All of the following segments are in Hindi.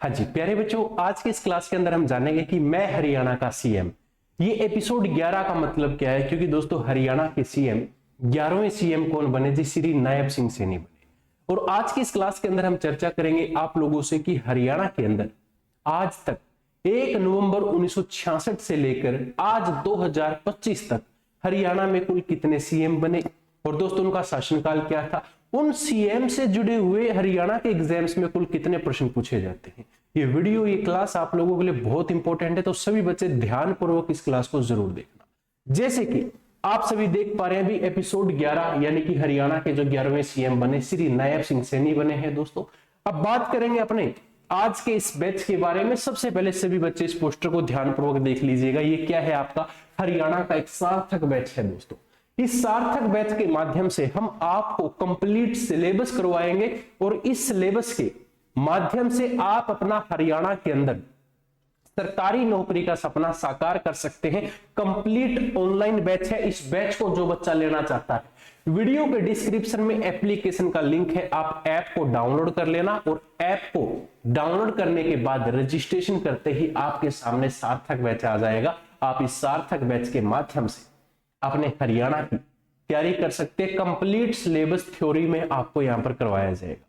हाँ जी प्यारे बच्चों, आज के इस क्लास के अंदर हम जानेंगे कि मैं हरियाणा का सीएम। ये एपिसोड 11 का मतलब क्या है, क्योंकि दोस्तों हरियाणा के सीएम 11वें सीएम कौन बने जी? श्री नायब सिंह सैनी बने। और आज की इस क्लास के अंदर हम चर्चा करेंगे आप लोगों से कि हरियाणा के अंदर आज तक 1 नवंबर 1966 से लेकर आज 2025 तक हरियाणा में कुल कितने सीएम बने और दोस्तों उनका शासनकाल क्या था, उन सीएम से जुड़े हुए हरियाणा के एग्जाम्स में कुल कितने प्रश्न पूछे जाते हैं। ये वीडियो, ये क्लास आप लोगों के लिए बहुत इंपॉर्टेंट है, तो सभी बच्चे ध्यानपूर्वक इस क्लास को जरूर देखना। जैसे कि आप सभी देख पा रहे हैं अभी एपिसोड 11 यानी कि हरियाणा के जो 11वें सीएम बने श्री नायब सिंह सैनी बने हैं। दोस्तों अब बात करेंगे अपने आज के इस बैच के बारे में। सबसे पहले सभी बच्चे इस पोस्टर को ध्यानपूर्वक देख लीजिएगा। ये क्या है? आपका हरियाणा का एक सार्थक बैच है। दोस्तों इस सार्थक बैच के माध्यम से हम आपको कंप्लीट सिलेबस करवाएंगे और इस सिलेबस के माध्यम से आप अपना हरियाणा के अंदर सरकारी नौकरी का सपना साकार कर सकते हैं। कंप्लीट ऑनलाइन बैच है। इस बैच को जो बच्चा लेना चाहता है, वीडियो के डिस्क्रिप्शन में एप्लीकेशन का लिंक है, आप ऐप को डाउनलोड कर लेना और ऐप को डाउनलोड करने के बाद रजिस्ट्रेशन करते ही आपके सामने सार्थक बैच आ जाएगा। आप इस सार्थक बैच के माध्यम से अपने हरियाणा की तैयारी कर सकते हैं। कंप्लीट सिलेबस थ्योरी में आपको यहां पर करवाया जाएगा।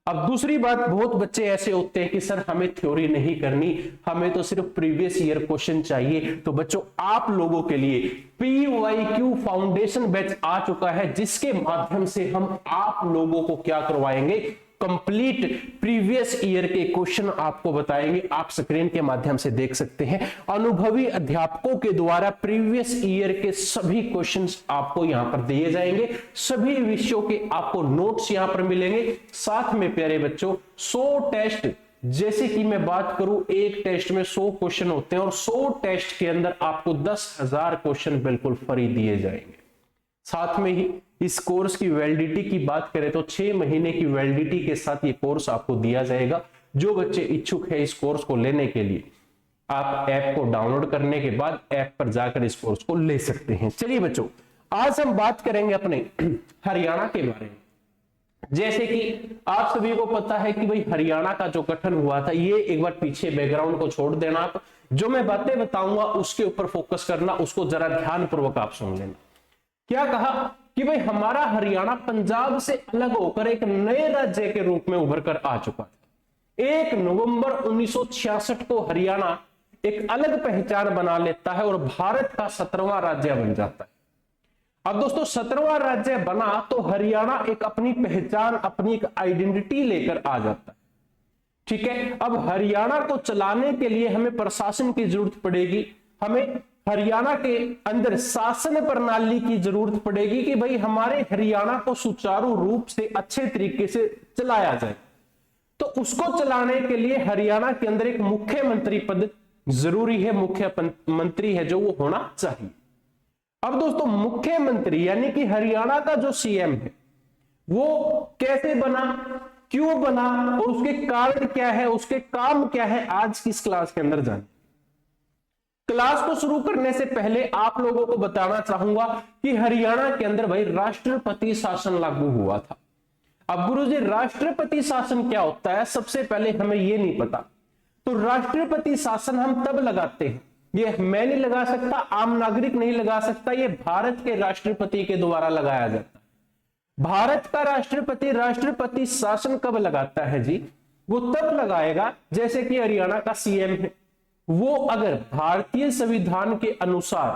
अब दूसरी बात, बहुत बच्चे ऐसे होते हैं कि सर हमें थ्योरी नहीं करनी, हमें तो सिर्फ प्रीवियस ईयर क्वेश्चन चाहिए। तो बच्चों आप लोगों के लिए PYQ फाउंडेशन बैच आ चुका है, जिसके माध्यम से हम आप लोगों को क्या करवाएंगे, कंप्लीट प्रीवियस ईयर के क्वेश्चन आपको बताएंगे। आप स्क्रीन के माध्यम से देख सकते हैं, अनुभवी अध्यापकों के द्वारा प्रीवियस ईयर के सभी क्वेश्चंस आपको यहां पर दिए जाएंगे। सभी विषयों के आपको नोट्स यहां पर मिलेंगे। साथ में प्यारे बच्चों 100 टेस्ट, जैसे कि मैं बात करूं एक टेस्ट में 100 क्वेश्चन होते हैं और 100 टेस्ट के अंदर आपको 10,000 क्वेश्चन बिल्कुल फ्री दिए जाएंगे। साथ में ही इस कोर्स की वैलिडिटी की बात करें तो 6 महीने की वैलिडिटी के साथ ये कोर्स आपको दिया जाएगा। जो बच्चे इच्छुक है इस कोर्स को लेने के लिए, आप ऐप को डाउनलोड करने के बाद ऐप पर जाकर इस कोर्स को ले सकते हैं। चलिए बच्चों, आज हम बात करेंगे अपने हरियाणा के बारे में। जैसे कि आप सभी को पता है कि भाई हरियाणा का जो गठन हुआ था, ये एक बार पीछे बैकग्राउंड को छोड़ देना, आप जो मैं बातें बताऊंगा उसके ऊपर फोकस करना, उसको जरा ध्यानपूर्वक आप सुन लेना। क्या कहा कि भाई हमारा हरियाणा पंजाब से अलग होकर एक नए राज्य के रूप में उभर कर आ चुका था। 1 नवंबर 1966 को हरियाणा एक अलग पहचान बना लेता है और भारत का 17वां राज्य बन जाता है। अब दोस्तों 17वां राज्य बना तो हरियाणा एक अपनी पहचान, अपनी एक आइडेंटिटी लेकर आ जाता है। ठीक है, अब हरियाणा को चलाने के लिए हमें प्रशासन की जरूरत पड़ेगी, हमें हरियाणा के अंदर शासन प्रणाली की जरूरत पड़ेगी कि भाई हमारे हरियाणा को सुचारू रूप से अच्छे तरीके से चलाया जाए। तो उसको चलाने के लिए हरियाणा के अंदर एक मुख्यमंत्री पद जरूरी है, मुख्यमंत्री है जो वो होना चाहिए। अब दोस्तों मुख्यमंत्री यानी कि हरियाणा का जो सीएम है वो कैसे बना, क्यों बना और उसके कारण क्या है, उसके काम क्या है, आज की इस क्लास के अंदर जाने। क्लास को शुरू करने से पहले आप लोगों को बताना चाहूंगा कि हरियाणा के अंदर भाई राष्ट्रपति शासन लागू हुआ था। अब गुरुजी राष्ट्रपति शासन क्या होता है, सबसे पहले हमें यह नहीं पता। तो राष्ट्रपति शासन हम तब लगाते हैं, ये मैं नहीं लगा सकता, आम नागरिक नहीं लगा सकता, ये भारत के राष्ट्रपति के द्वारा लगाया जाता है। भारत का राष्ट्रपति शासन कब लगाता है जी? वो तब लगाएगा जैसे कि हरियाणा का सीएम है, वो अगर भारतीय संविधान के अनुसार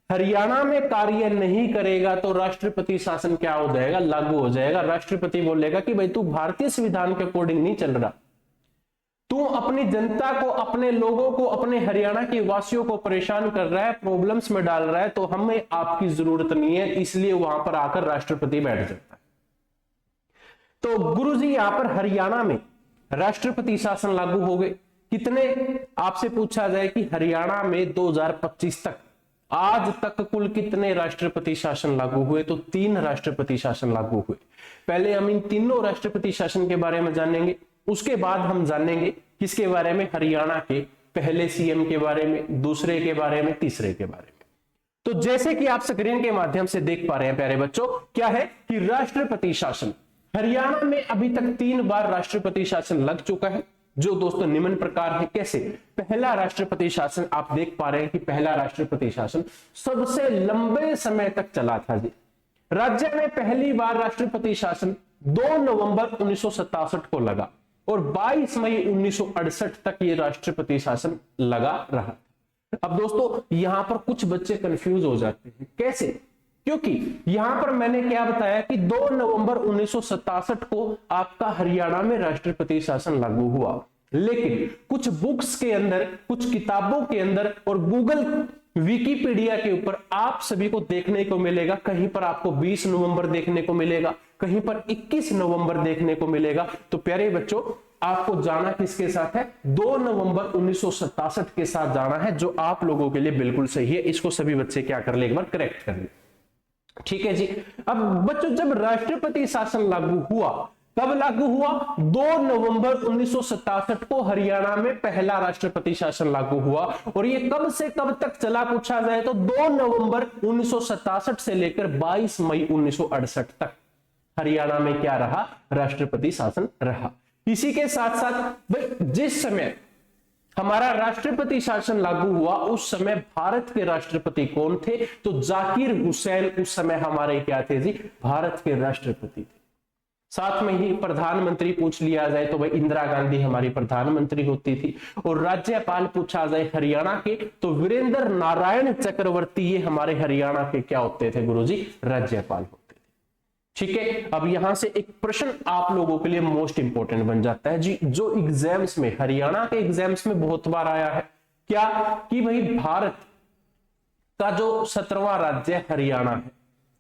हरियाणा में कार्य नहीं करेगा तो राष्ट्रपति शासन क्या हो जाएगा, लागू हो जाएगा। राष्ट्रपति बोलेगा कि भाई तू भारतीय संविधान के अकॉर्डिंग नहीं चल रहा, तू अपनी जनता को, अपने लोगों को, अपने हरियाणा के वासियों को परेशान कर रहा है, प्रॉब्लम्स में डाल रहा है, तो हमें आपकी जरूरत नहीं है। इसलिए वहां पर आकर राष्ट्रपति बैठ जाता है। तो गुरुजी यहां पर हरियाणा में राष्ट्रपति शासन लागू हो गए। कितने, आपसे पूछा जाए कि हरियाणा में 2025 तक आज तक कुल कितने राष्ट्रपति शासन लागू हुए, तो 3 राष्ट्रपति शासन लागू हुए। पहले हम इन तीनों राष्ट्रपति शासन के बारे में जानेंगे, उसके बाद हम जानेंगे किसके बारे में, हरियाणा के पहले सीएम के बारे में, दूसरे के बारे में, तीसरे के बारे में। तो जैसे कि आप स्क्रीन के माध्यम से देख पा रहे हैं प्यारे बच्चों, क्या है कि राष्ट्रपति शासन हरियाणा में अभी तक 3 बार राष्ट्रपति शासन लग चुका है। जो दोस्तों निम्न प्रकार है। कैसे? पहला राष्ट्रपति शासन आप देख पा रहे हैं कि पहला राष्ट्रपति शासन सबसे लंबे समय तक चला था जी। राज्य में पहली बार राष्ट्रपति शासन 2 नवंबर 1967 को लगा और 22 मई 1968 तक ये राष्ट्रपति शासन लगा रहा। अब दोस्तों यहां पर कुछ बच्चे कंफ्यूज हो जाते हैं। कैसे? क्योंकि यहां पर मैंने क्या बताया कि 2 नवंबर 1967 को आपका हरियाणा में राष्ट्रपति शासन लागू हुआ, लेकिन कुछ बुक्स के अंदर, कुछ किताबों के अंदर और गूगल विकिपीडिया के ऊपर आप सभी को देखने को मिलेगा, कहीं पर आपको 20 नवंबर देखने को मिलेगा, कहीं पर 21 नवंबर देखने को मिलेगा। तो प्यारे बच्चों आपको जाना किसके साथ है? 2 नवंबर 1967 के साथ जाना है, जो आप लोगों के लिए बिल्कुल सही है। इसको सभी बच्चे क्या कर ले, एक बार करेक्ट कर ले। ठीक है जी। अब बच्चों जब राष्ट्रपति शासन लागू हुआ, कब लागू हुआ? 2 नवंबर 1967 को हरियाणा में पहला राष्ट्रपति शासन लागू हुआ। और ये कब से कब तक चला पूछा जाए तो 2 नवंबर 1967 से लेकर 22 मई 1968 तक हरियाणा में क्या रहा? राष्ट्रपति शासन रहा। इसी के साथ साथ भाई जिस समय हमारा राष्ट्रपति शासन लागू हुआ उस समय भारत के राष्ट्रपति कौन थे? तो जाकिर हुसैन उस समय हमारे क्या थे जी? भारत के राष्ट्रपति थे। साथ में ही प्रधानमंत्री पूछ लिया जाए तो भाई इंदिरा गांधी हमारी प्रधानमंत्री होती थी। और राज्यपाल पूछा जाए हरियाणा के तो वीरेंद्र नारायण चक्रवर्ती ये हमारे हरियाणा के क्या होते थे गुरुजी? राज्यपाल होते थे। ठीक है। अब यहां से एक प्रश्न आप लोगों के लिए मोस्ट इंपोर्टेंट बन जाता है जी, जो एग्जाम्स में, हरियाणा के एग्जाम्स में बहुत बार आया है। क्या? कि भाई भारत का जो 17वां राज्य हरियाणा है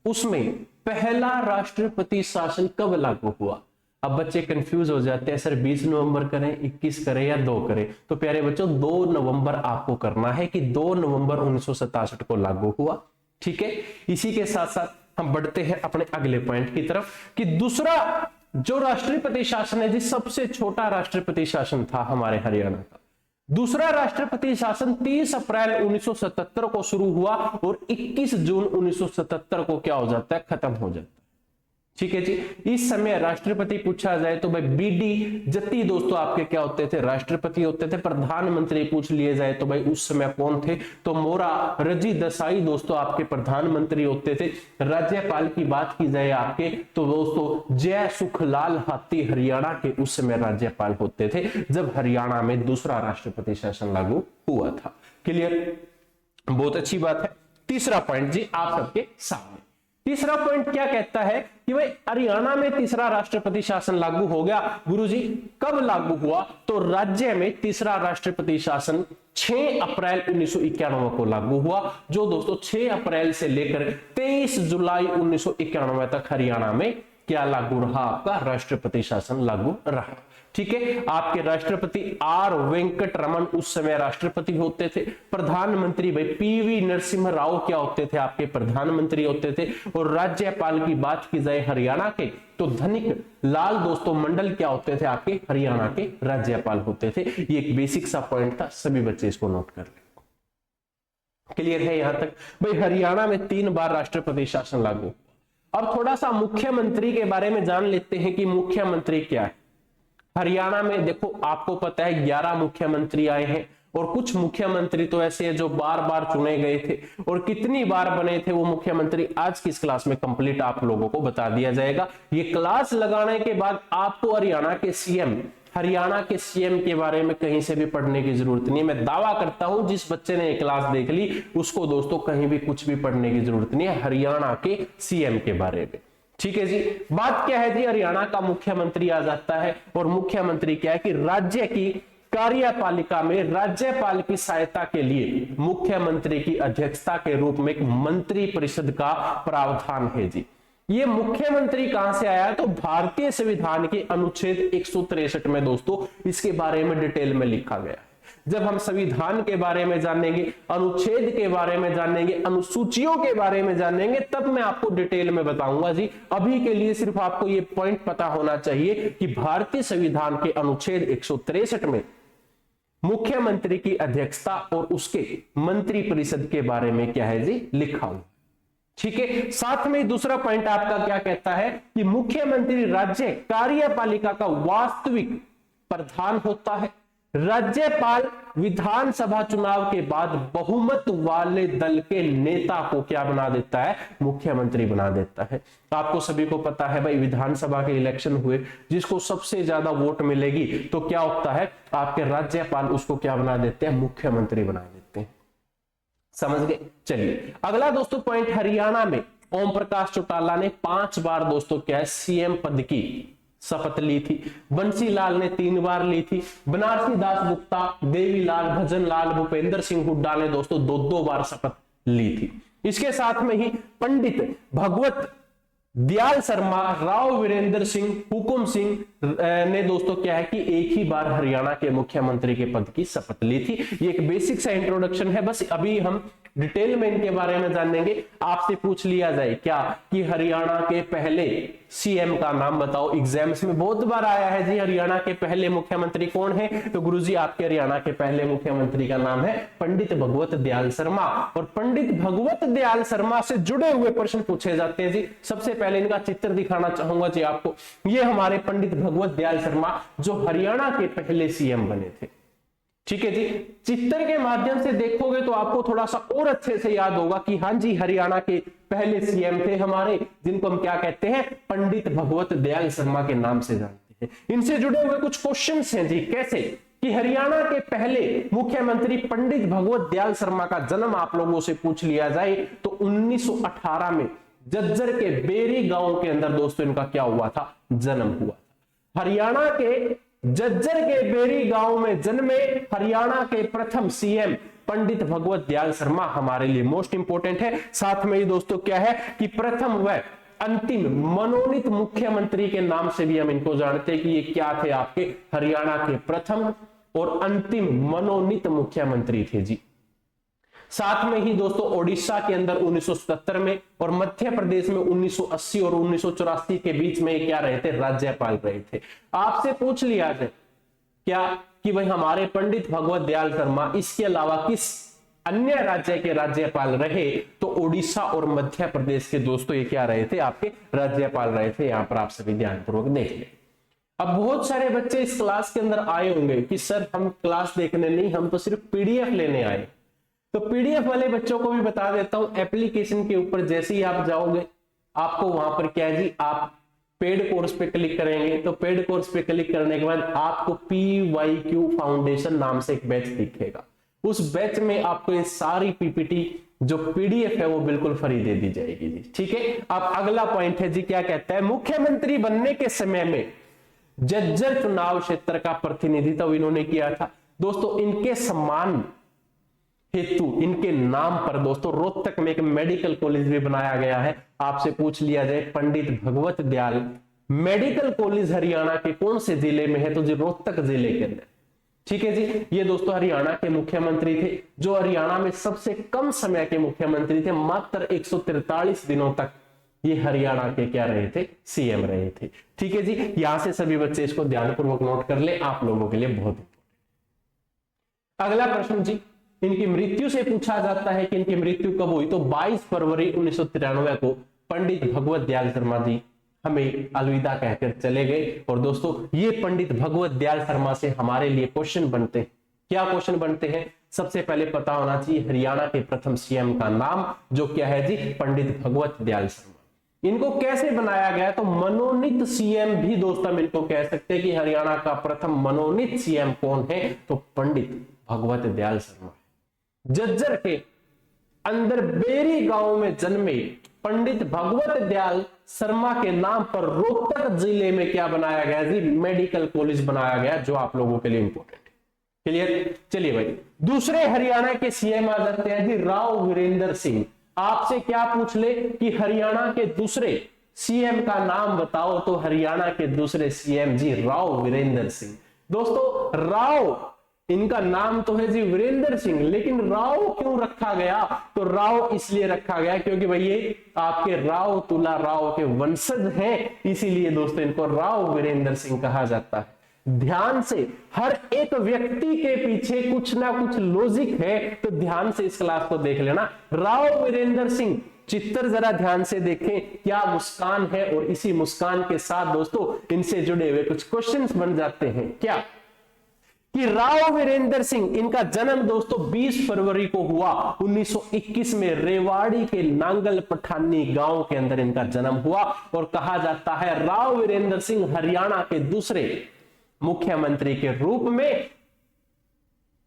उसमें पहला राष्ट्रपति शासन कब लागू हुआ? अब बच्चे कंफ्यूज हो जाते हैं, सर 20 नवंबर करें, 21 करें या 2 करें? तो प्यारे बच्चों 2 नवंबर आपको करना है कि 2 नवंबर 1967 को लागू हुआ। ठीक है। इसी के साथ साथ हम बढ़ते हैं अपने अगले पॉइंट की तरफ कि दूसरा जो राष्ट्रपति शासन है जी, सबसे छोटा राष्ट्रपति शासन था हमारे हरियाणा का। दूसरा राष्ट्रपति शासन 30 अप्रैल 1977 को शुरू हुआ और 21 जून 1977 को क्या हो जाता है? खत्म हो जाता है। ठीक है जी। इस समय राष्ट्रपति पूछा जाए तो भाई बीडी जत्ती दोस्तों आपके क्या होते थे? राष्ट्रपति होते थे। प्रधानमंत्री पूछ लिए जाए तो भाई उस समय कौन थे? तो मोरा रजी देसाई दोस्तों आपके प्रधानमंत्री होते थे। राज्यपाल की बात की जाए आपके तो दोस्तों जय सुखलाल हाथी हरियाणा के उस समय राज्यपाल होते थे जब हरियाणा में दूसरा राष्ट्रपति शासन लागू हुआ था। क्लियर? बहुत अच्छी बात है। तीसरा पॉइंट जी आप सबके सामने। तीसरा पॉइंट क्या कहता है कि भाई हरियाणा में तीसरा राष्ट्रपति शासन लागू हो गया। गुरुजी कब लागू हुआ? तो राज्य में तीसरा राष्ट्रपति शासन 6 अप्रैल 1991 को लागू हुआ, जो दोस्तों 6 अप्रैल से लेकर 23 जुलाई 1991 तक हरियाणा में क्या लागू रहा? आपका राष्ट्रपति शासन लागू रहा। ठीक है। आपके राष्ट्रपति आर वेंकट रमन उस समय राष्ट्रपति होते थे। प्रधानमंत्री भाई पीवी नरसिम्हा राव क्या होते थे? आपके प्रधानमंत्री होते थे। और राज्यपाल की बात की जाए हरियाणा के तो धनिक लाल दोस्तों मंडल क्या होते थे? आपके हरियाणा के राज्यपाल होते थे। ये एक बेसिक सा पॉइंट था, सभी बच्चे इसको नोट कर ले। क्लियर है यहां तक? भाई हरियाणा में 3 बार राष्ट्रपति शासन लागू। अब थोड़ा सा मुख्यमंत्री के बारे में जान लेते हैं कि मुख्यमंत्री क्या है। हरियाणा में देखो आपको पता है 11 मुख्यमंत्री आए हैं और कुछ मुख्यमंत्री तो ऐसे हैं जो बार बार चुने गए थे और कितनी बार बने थे वो मुख्यमंत्री आज की इस क्लास में कंप्लीट आप लोगों को बता दिया जाएगा। ये क्लास लगाने के बाद आपको हरियाणा के सीएम के बारे में कहीं से भी पढ़ने की जरूरत नहीं है। मैं दावा करता हूं जिस बच्चे ने ये क्लास देख ली उसको दोस्तों कहीं भी कुछ भी पढ़ने की जरूरत नहीं है हरियाणा के सीएम के बारे में। ठीक है जी। बात क्या है जी? हरियाणा का मुख्यमंत्री आ जाता है और मुख्यमंत्री क्या है कि राज्य की कार्यपालिका में राज्यपाल की सहायता के लिए मुख्यमंत्री की अध्यक्षता के रूप में एक मंत्री परिषद का प्रावधान है जी। ये मुख्यमंत्री कहां से आया? तो भारतीय संविधान के अनुच्छेद 163 में दोस्तों इसके बारे में डिटेल में लिखा गया है। जब हम संविधान के बारे में जानेंगे, अनुच्छेद के बारे में जानेंगे, अनुसूचियों के बारे में जानेंगे, तब मैं आपको डिटेल में बताऊंगा जी। अभी के लिए सिर्फ आपको ये पॉइंट पता होना चाहिए कि भारतीय संविधान के अनुच्छेद 163 में मुख्यमंत्री की अध्यक्षता और उसके मंत्री परिषद के बारे में क्या है जी? लिखा हुआ। ठीक है। साथ में दूसरा पॉइंट आपका क्या कहता है कि मुख्यमंत्री राज्य कार्यपालिका का वास्तविक प्रधान होता है। राज्यपाल विधानसभा चुनाव के बाद बहुमत वाले दल के नेता को क्या बना देता है, मुख्यमंत्री बना देता है। आपको सभी को पता है भाई, विधानसभा के इलेक्शन हुए, जिसको सबसे ज्यादा वोट मिलेगी तो क्या होता है, आपके राज्यपाल उसको क्या बना देते हैं, मुख्यमंत्री बना देते हैं। समझ गए। चलिए अगला दोस्तों पॉइंट, हरियाणा में ओम प्रकाश चौटाला ने 5 बार दोस्तों क्या है, सीएम पद की शपथ ली थी। बंसीलाल ने 3 बार ली थी। बनारसी दास गुप्ता, देवीलाल, भजनलाल, भूपेंद्र सिंह हुड्डा ने दोस्तों 2-2 बार शपथ ली थी। इसके साथ में ही पंडित भगवत दयाल शर्मा, राव वीरेंद्र सिंह, हुकुम सिंह ने दोस्तों क्या है कि एक ही बार हरियाणा के मुख्यमंत्री के पद की शपथ ली थी। ये एक बेसिक सा इंट्रोडक्शन है, बस अभी हम डिटेल में इनके बारे में जानेंगे। आपसे पूछ लिया जाए क्या कि हरियाणा के पहले सीएम का नाम बताओ, एग्जाम्स में बहुत बार आया है जी, हरियाणा के पहले मुख्यमंत्री कौन है, तो गुरुजी आपके हरियाणा के पहले मुख्यमंत्री का नाम है पंडित भगवत दयाल शर्मा। और पंडित भगवत दयाल शर्मा से जुड़े हुए प्रश्न पूछे जाते हैं जी। सबसे पहले इनका चित्र दिखाना चाहूंगा जी आपको। ये हमारे पंडित भगवत दयाल शर्मा जो हरियाणा के पहले सीएम बने थे। ठीक है जी, चित्र के माध्यम से देखोगे तो आपको थोड़ा सा और अच्छे से याद होगा कि हाँ जी, हरियाणा के पहले सीएम थे हमारे, जिनको हम क्या कहते हैं, पंडित भगवत दयाल शर्मा के नाम से जानते हैं। इनसे जुड़े हुए कुछ क्वेश्चंस हैं जी, कैसे कि हरियाणा के पहले मुख्यमंत्री पंडित भगवत दयाल शर्मा का जन्म आप लोगों से पूछ लिया जाए तो 1918 में जज्जर के बेरी गांव के अंदर दोस्तों इनका क्या हुआ था, जन्म हुआ था। हरियाणा के जज्जर के बेरी गांव में जन्मे हरियाणा के प्रथम सीएम पंडित भगवत दयाल शर्मा हमारे लिए मोस्ट इंपोर्टेंट है। साथ में ही दोस्तों क्या है कि प्रथम व अंतिम मनोनीत मुख्यमंत्री के नाम से भी हम इनको जानते हैं कि ये क्या थे, आपके हरियाणा के प्रथम और अंतिम मनोनीत मुख्यमंत्री थे जी। साथ में ही दोस्तों ओडिशा के अंदर 1977 में और मध्य प्रदेश में 1980 और 1984 के बीच में क्या रहे थे, राज्यपाल रहे थे। आपसे पूछ लिया जाए क्या कि भाई हमारे पंडित भगवत दयाल शर्मा इसके अलावा किस अन्य राज्य के राज्यपाल रहे, तो ओडिशा और मध्य प्रदेश के दोस्तों ये क्या रहे थे, आपके राज्यपाल रहे थे। यहां पर आप सभी ध्यानपूर्वक देख ले। अब बहुत सारे बच्चे इस क्लास के अंदर आए होंगे कि सर हम क्लास देखने नहीं, हम तो सिर्फ पीडीएफ लेने आए। तो पीडीएफ वाले बच्चों को भी बता देता हूं, एप्लीकेशन के ऊपर जैसे ही आप जाओगे आपको वहां पर क्या है जी, आप पेड कोर्स पे क्लिक करेंगे तो पेड कोर्स पे क्लिक करने के बाद आपको PYQ फाउंडेशन नाम से एक बैच दिखेगा। उस बैच में आपको ये सारी पीपीटी जो पीडीएफ है वो बिल्कुल फ्री दे दी जाएगी जी। ठीक है, अब अगला पॉइंट है जी, क्या कहता है, मुख्यमंत्री बनने के समय में जज्जर चुनाव क्षेत्र का प्रतिनिधित्व इन्होंने किया था। दोस्तों इनके सम्मान हेतु इनके नाम पर दोस्तों रोहतक में एक मेडिकल कॉलेज भी बनाया गया है। आपसे पूछ लिया जाए पंडित भगवत दयाल मेडिकल कॉलेज हरियाणा के कौन से जिले में है, तो जी रोहतक जिले के अंदर। ठीक है जी, ये दोस्तों हरियाणा के मुख्यमंत्री थे जो हरियाणा में सबसे कम समय के मुख्यमंत्री थे। मात्र 143 दिनों तक ये हरियाणा के क्या रहे थे, सीएम रहे थे। ठीक है जी, यहां से सभी बच्चे इसको ध्यानपूर्वक नोट कर ले, आप लोगों के लिए बहुत इंपॉर्टेंट। अगला प्रश्न जी, इनकी मृत्यु से पूछा जाता है कि इनकी मृत्यु कब हुई, तो 22 फरवरी 1993 को पंडित भगवत दयाल शर्मा जी हमें अलविदा कहकर चले गए। और दोस्तों ये पंडित भगवत दयाल शर्मा से हमारे लिए क्वेश्चन बनते हैं। क्या क्वेश्चन बनते हैं, सबसे पहले पता होना चाहिए हरियाणा के प्रथम सीएम का नाम जो क्या है जी, पंडित भगवत दयाल शर्मा। इनको कैसे बनाया गया, तो मनोनीत सीएम भी दोस्तों हम इनको कह सकते हैं कि हरियाणा का प्रथम मनोनीत सीएम कौन है, तो पंडित भगवत दयाल शर्मा। जज्जर के अंदर बेरी गांव में जन्मे पंडित भगवत दयाल शर्मा के नाम पर रोहतक जिले में क्या बनाया गया जी, मेडिकल कॉलेज बनाया गया, जो आप लोगों के लिए इंपॉर्टेंट है। क्लियर, चलिए भाई दूसरे हरियाणा के सीएम आ जाते हैं जी, राव वीरेंद्र सिंह। आपसे क्या पूछ ले कि हरियाणा के दूसरे सीएम का नाम बताओ, तो हरियाणा के दूसरे सीएम जी राव वीरेंद्र सिंह। दोस्तों राव इनका नाम तो है जी वीरेंद्र सिंह, लेकिन राव क्यों रखा गया, तो राव इसलिए रखा गया क्योंकि भाई ये आपके राव तुला राव के वंशज हैं, इसीलिए दोस्तों इनको राव वीरेंद्र सिंह कहा जाता है। ध्यान से, हर एक व्यक्ति के पीछे कुछ ना कुछ लॉजिक है, तो ध्यान से इस क्लास को देख लेना। राव वीरेंद्र सिंह, चित्र जरा ध्यान से देखें, क्या मुस्कान है, और इसी मुस्कान के साथ दोस्तों इनसे जुड़े हुए कुछ क्वेश्चंस बन जाते हैं। क्या कि राव वीरेंद्र सिंह, इनका जन्म दोस्तों 20 फरवरी को हुआ 1921 में रेवाड़ी के नांगल पठानी गांव के अंदर इनका जन्म हुआ। और कहा जाता है राव वीरेंद्र सिंह हरियाणा के दूसरे मुख्यमंत्री के रूप में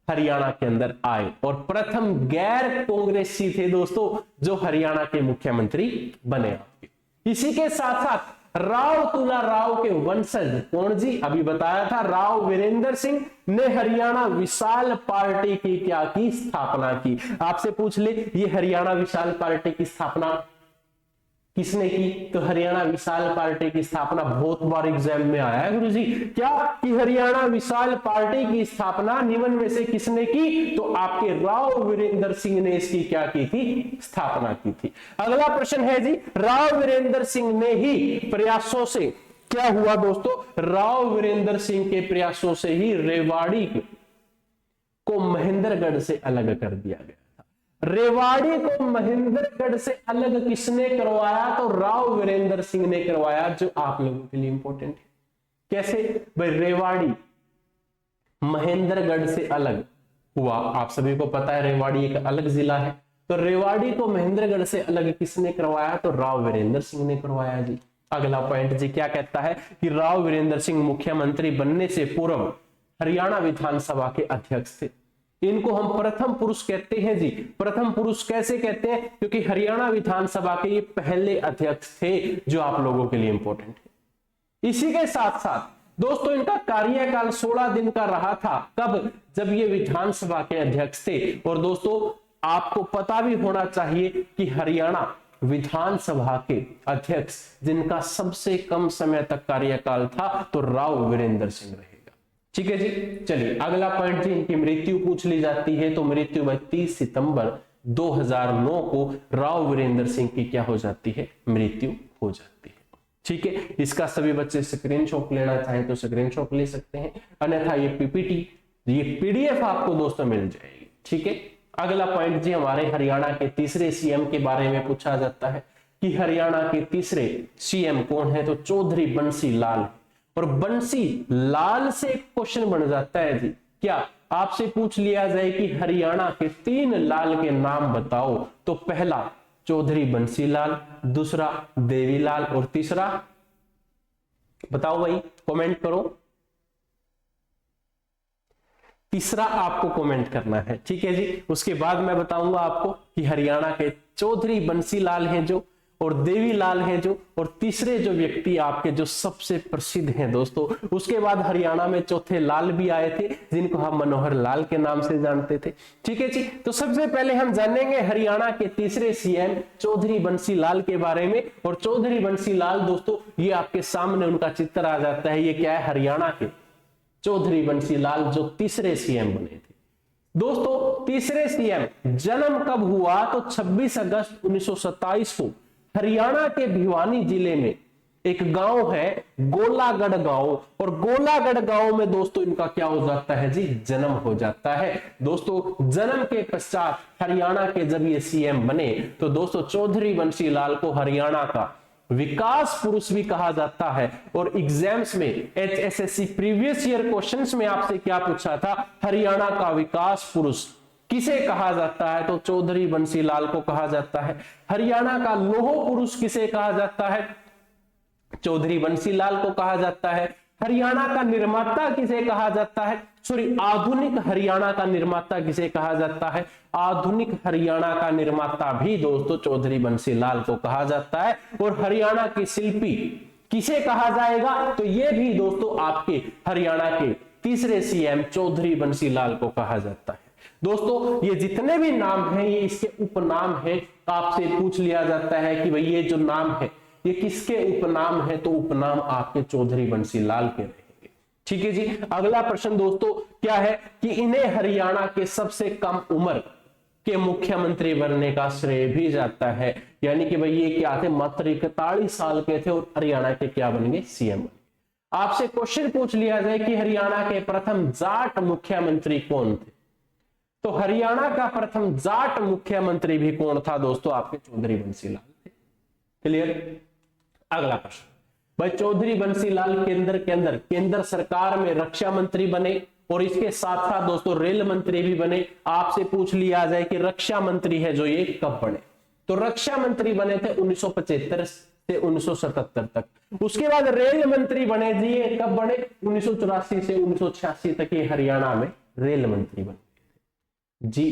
हरियाणा के अंदर आए और प्रथम गैर कांग्रेसी थे दोस्तों जो हरियाणा के मुख्यमंत्री बने। इसी के साथ साथ राव तुला राव के वंशज कौन जी, अभी बताया था, राव वीरेंद्र सिंह ने हरियाणा विशाल पार्टी की क्या की, स्थापना की। आपसे पूछ ले ये हरियाणा विशाल पार्टी की स्थापना किसने की, तो हरियाणा विशाल पार्टी की स्थापना बहुत बार एग्जाम में आया है गुरुजी, क्या कि हरियाणा विशाल पार्टी की स्थापना निम्न में से किसने की, तो आपके राव वीरेंद्र सिंह ने इसकी क्या की थी, स्थापना की थी। अगला प्रश्न है जी, राव वीरेंद्र सिंह ने ही प्रयासों से क्या हुआ दोस्तों, राव वीरेंद्र सिंह के प्रयासों से ही रेवाड़ी को महेंद्रगढ़ से अलग कर दिया गया। रेवाड़ी को महेंद्रगढ़ से अलग किसने करवाया, तो राव वीरेंद्र सिंह ने करवाया, जो आप लोगों के लिए इंपॉर्टेंट है। कैसे भाई रेवाड़ी महेंद्रगढ़ से अलग हुआ, आप सभी को पता है रेवाड़ी एक अलग जिला है, तो रेवाड़ी को महेंद्रगढ़ से अलग किसने करवाया, तो राव वीरेंद्र सिंह ने करवाया जी। अगला पॉइंट जी क्या कहता है कि राव वीरेंद्र सिंह मुख्यमंत्री बनने से पूर्व हरियाणा विधानसभा के अध्यक्ष थे। इनको हम प्रथम पुरुष कहते हैं जी। प्रथम पुरुष कैसे कहते हैं, क्योंकि हरियाणा विधानसभा के ये पहले अध्यक्ष थे, जो आप लोगों के लिए इंपॉर्टेंट है। इसी के साथ साथ दोस्तों इनका कार्यकाल 16 दिन का रहा था, कब, जब ये विधानसभा के अध्यक्ष थे। और दोस्तों आपको पता भी होना चाहिए कि हरियाणा विधानसभा के अध्यक्ष जिनका सबसे कम समय तक कार्यकाल था, तो राव वीरेंद्र सिंह रहेगा। ठीक है जी, चलिए अगला पॉइंट जी, इनकी मृत्यु पूछ ली जाती है, तो मृत्यु 30 सितंबर 2009 को राव वीरेंद्र सिंह की क्या हो जाती है, मृत्यु हो जाती है। ठीक है, इसका सभी बच्चे स्क्रीनशॉट लेना चाहें तो स्क्रीनशॉट ले सकते हैं, अन्यथा ये पीपीटी, ये पीडीएफ आपको दोस्तों मिल जाएगी। ठीक है, अगला पॉइंट जी, हमारे हरियाणा के तीसरे सीएम के बारे में पूछा जाता है कि हरियाणा के तीसरे सीएम कौन है, तो चौधरी बंसी लाल। और बंसी लाल से क्वेश्चन बन जाता है जी, क्या आपसे पूछ लिया जाए कि हरियाणा के 3 लाल के नाम बताओ, तो पहला चौधरी बंसी लाल, दूसरा देवीलाल और तीसरा बताओ भाई, कमेंट करो, तीसरा आपको कमेंट करना है। ठीक है जी, उसके बाद मैं बताऊंगा आपको कि हरियाणा के चौधरी बंसी लाल हैं जो, और देवीलाल हैं जो, और तीसरे जो व्यक्ति आपके जो सबसे प्रसिद्ध हैं दोस्तों, उसके बाद हरियाणा में चौथे लाल भी आए थे जिनको हम मनोहर लाल के नाम से जानते थे। ठीक है जी, तो सबसे पहले हम जानेंगे हरियाणा के तीसरे सीएम चौधरी बंसी लाल के बारे में। और चौधरी बंसी लाल दोस्तों, ये आपके सामने उनका चित्र आ जाता है, ये क्या है, हरियाणा के चौधरी बंसी लाल जो तीसरे सीएम बने थे। दोस्तों तीसरे सीएम जन्म कब हुआ, तो 26 अगस्त 1927 को हरियाणा के भिवानी जिले में एक गांव है गोलागढ़ गांव, और गोलागढ़ गांव में दोस्तों इनका क्या हो जाता है जी, जन्म हो जाता है। दोस्तों जन्म के पश्चात हरियाणा के जब ये सीएम बने, तो दोस्तों चौधरी बंसी लाल को हरियाणा का विकास पुरुष भी कहा जाता है। और एग्जाम्स में एचएसएससी प्रीवियस ईयर क्वेश्चंस में आपसे क्या पूछा था, हरियाणा का विकास पुरुष किसे कहा जाता है, तो चौधरी बंसी लाल को कहा जाता है। हरियाणा का लौह पुरुष किसे कहा जाता है, चौधरी बंसी लाल को कहा जाता है। हरियाणा का निर्माता किसे कहा जाता है, सॉरी आधुनिक हरियाणा का निर्माता किसे कहा जाता है, आधुनिक हरियाणा का निर्माता भी दोस्तों चौधरी बंसी लाल को कहा जाता है। और हरियाणा की शिल्पी किसे कहा जाएगा, तो ये भी दोस्तों आपके हरियाणा के तीसरे सीएम चौधरी बंसी लाल को कहा जाता है। दोस्तों ये जितने भी नाम हैं ये इसके उपनाम है। आपसे पूछ लिया जाता है कि भाई ये जो नाम है ये किसके उपनाम है, तो उपनाम आपके चौधरी बंसी लाल के रहेंगे। ठीक है जी, अगला प्रश्न दोस्तों क्या है कि इन्हें हरियाणा के सबसे कम उम्र के मुख्यमंत्री बनने का श्रेय भी जाता है। यानी कि भाई ये क्या थे, मात्र 41 साल के थे और हरियाणा के क्या बन गए, सीएम। आपसे क्वेश्चन पूछ लिया जाए कि हरियाणा के प्रथम जाट मुख्यमंत्री कौन थे, तो हरियाणा का प्रथम जाट मुख्यमंत्री भी कौन था दोस्तों, आपके चौधरी बंसी लाल थे। क्लियर। अगला प्रश्न, भाई चौधरी बंसी लाल केंद्र सरकार में रक्षा मंत्री बने और इसके साथ साथ दोस्तों रेल मंत्री भी बने। आपसे पूछ लिया जाए कि रक्षा मंत्री है जो ये कब बने, तो रक्षा मंत्री बने थे 1975 से 1977 तक। उसके बाद रेल मंत्री बने जी, ये कब बने, 1984 से 1986 तक ये हरियाणा में रेल मंत्री बने जी,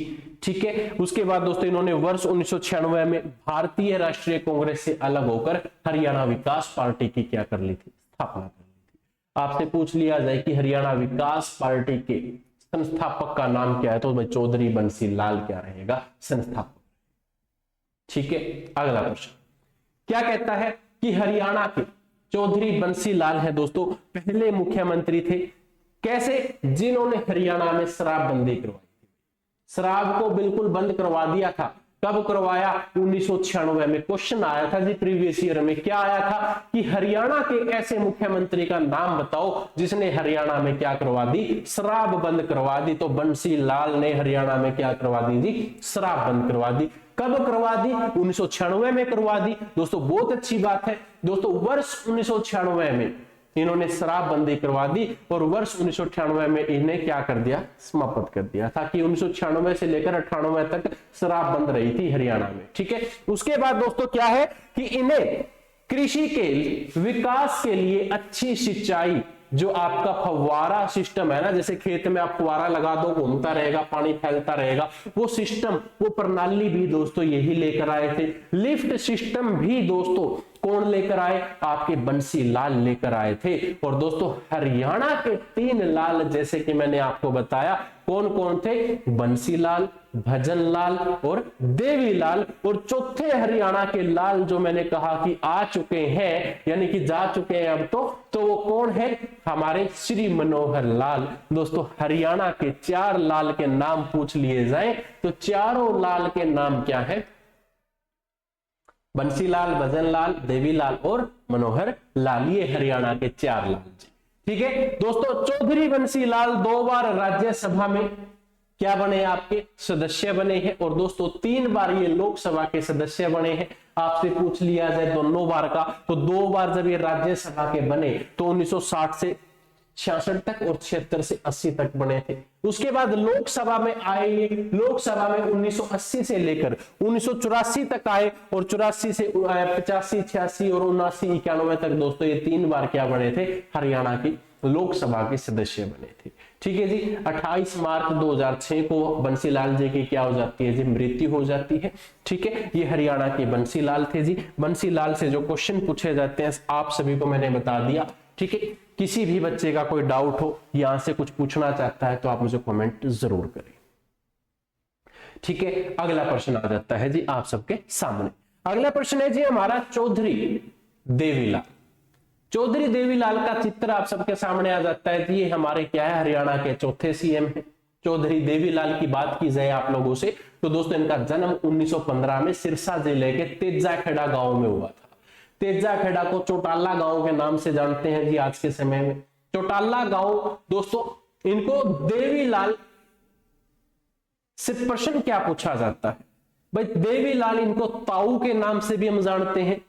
ठीक है। उसके बाद दोस्तों इन्होंने वर्ष 1996 में भारतीय राष्ट्रीय कांग्रेस से अलग होकर हरियाणा विकास पार्टी की क्या कर ली थी, स्थापना कर ली थी। आपसे पूछ लिया जाए कि हरियाणा विकास पार्टी के संस्थापक का नाम क्या है, तो भाई चौधरी बंसी लाल क्या रहेगा, संस्थापक। ठीक है, अगला प्रश्न क्या कहता है कि हरियाणा के चौधरी बंसी लाल है दोस्तों पहले मुख्यमंत्री थे, कैसे, जिन्होंने हरियाणा में शराबबंदी करवाई, शराब को बिल्कुल बंद करवा दिया था। कब करवाया, 1996 में। क्वेश्चन आया था जी प्रीवियस ईयर में, क्या आया था कि हरियाणा के ऐसे मुख्यमंत्री का नाम बताओ जिसने हरियाणा में क्या करवा दी, शराब बंद करवा दी। तो बंसी लाल ने हरियाणा में क्या करवा दी जी, शराब बंद करवा दी। कब करवा दी, 1996 में करवा दी दोस्तों, बहुत अच्छी बात है दोस्तों। वर्ष 1996 में इन्होंने शराबबंदी करवा दी और वर्ष 1998 में इन्हें क्या कर दिया, समाप्त कर दिया था कि 1996 से लेकर 98 तक शराब बंद रही थी हरियाणा में। ठीक है, उसके बाद दोस्तों क्या है कि इन्हें कृषि के विकास के लिए अच्छी सिंचाई, जो आपका फव्वारा सिस्टम है ना, जैसे खेत में आप फव्वारा लगा दो, घूमता रहेगा, पानी फैलता रहेगा, वो सिस्टम, वो प्रणाली भी दोस्तों यही लेकर आए थे। लिफ्ट सिस्टम भी दोस्तों कौन लेकर आए, आपके बंसी लाल लेकर आए थे। और दोस्तों हरियाणा के 3 लाल, जैसे कि मैंने आपको बताया, कौन कौन थे, बंसी लाल, भजन लाल और देवी लाल। और चौथे हरियाणा के लाल जो मैंने कहा कि आ चुके हैं, यानी कि जा चुके हैं अब तो वो कौन है, हमारे श्री मनोहर लाल। दोस्तों हरियाणा के 4 लाल के नाम पूछ लिए जाए तो चारों लाल के नाम क्या है, बंसी लाल, भजन लाल, देवी लाल और मनोहर लाल, ये हरियाणा के 4 लाल जी। ठीक है दोस्तों, चौधरी बंसी लाल 2 बार राज्यसभा में क्या बने, आपके सदस्य बने हैं। और दोस्तों 3 बार ये लोकसभा के सदस्य बने हैं। आपसे पूछ लिया जाए दोनों बार का, तो 2 बार जब ये राज्यसभा के बने तो 1960 से 66 तक और 76 से 80 तक बने थे। उसके बाद लोकसभा में आए, लोकसभा में 1980 से लेकर 1984 तक आए और 84 से 85, 86 और 79, 91 तक दोस्तों ये 3 बार क्या बने थे, हरियाणा की लोकसभा के सदस्य बने थे। ठीक है जी, 28 मार्च 2006 को बंसीलाल जी की क्या हो जाती है जी, मृत्यु हो जाती है। ठीक है, ये हरियाणा के बंसीलाल थे जी। बंसीलाल से जो क्वेश्चन पूछे जाते हैं आप सभी को मैंने बता दिया। ठीक है, किसी भी बच्चे का कोई डाउट हो, यहां से कुछ पूछना चाहता है तो आप मुझे कमेंट जरूर करें। ठीक है, अगला प्रश्न आ जाता है जी आप सबके सामने। अगला प्रश्न है जी हमारा चौधरी देवीलाल। चौधरी देवीलाल का चित्र आप सबके सामने आ जाता है। ये हमारे क्या है, हरियाणा के चौथे सीएम है। चौधरी देवीलाल की बात की जाए आप लोगों से तो दोस्तों इनका जन्म 1915 में सिरसा जिले के तेजाखेड़ा गांव में हुआ था। तेजाखेड़ा को चौटाला गांव के नाम से जानते हैं जी आज के समय में। चौटाला गांव दोस्तों, इनको देवीलाल से प्रश्न क्या पूछा जाता है भाई, देवीलाल इनको ताऊ के नाम से भी हम जानते हैं,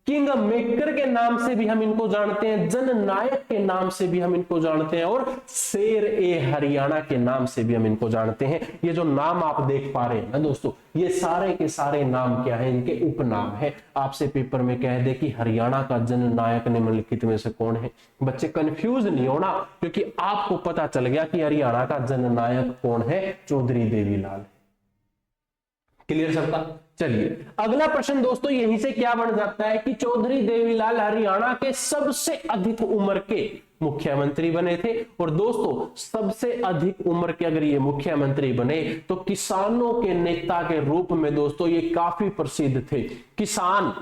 किंग मेकर के नाम से भी हम इनको जानते हैं, जननायक के नाम से भी हम इनको जानते हैं और शेर ए हरियाणा के नाम से भी हम इनको जानते हैं। ये जो नाम आप देख पा रहे हैं ना दोस्तों, ये सारे के सारे नाम क्या है, इनके उपनाम है। आपसे पेपर में कह दे कि हरियाणा का जननायक निम्नलिखित में से कौन है, बच्चे कंफ्यूज नहीं होना, क्योंकि आपको पता चल गया कि हरियाणा का जननायक कौन है, चौधरी देवीलाल। क्लियर सबका? चलिए अगला प्रश्न दोस्तों यहीं से क्या बन जाता है कि चौधरी देवीलाल हरियाणा के सबसे अधिक उम्र के मुख्यमंत्री बने थे। और दोस्तों सबसे अधिक उम्र के अगर ये मुख्यमंत्री बने तो किसानों के नेता के रूप में दोस्तों ये काफी प्रसिद्ध थे। किसान